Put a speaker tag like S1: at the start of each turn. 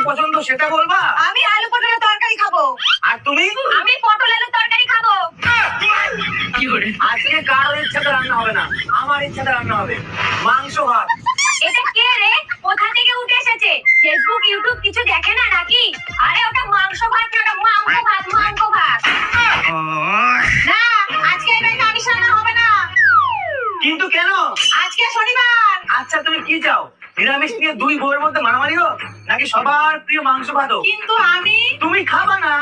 S1: পছন্দ সেটা বলবা?
S2: আমি আলু পটলের তরকারি খাবো।
S1: আর তুমি?
S2: আমি পটল আলু তরকারি খাবো।
S1: আজকে কারোর ইচ্ছাতে রান্না হবে না, আমার ইচ্ছাতে রান্না হবে মাংস ভাত।
S2: এটা কে রে? কোথা থেকে উঠে এসেছে? ফেসবুক ইউটিউব কিছু দেখে না নাকি? আরে ওটা মাংস ভাত না, ওটা মাংস ভাত, মাংস ভাত। না, আজকে এই বাড়িতে আমিষ রান্না হবে না।
S1: কিন্তু কেন?
S2: আজকে শনিবার।
S1: আচ্ছা তুমি কি চাও, নিরামিষ নিয়ে দুই বউয়ের মধ্যে মারামারি হোক, নাকি সবার প্রিয় মাংস ভাত হোক?
S2: কিন্তু আমি
S1: তুমি খাবা না?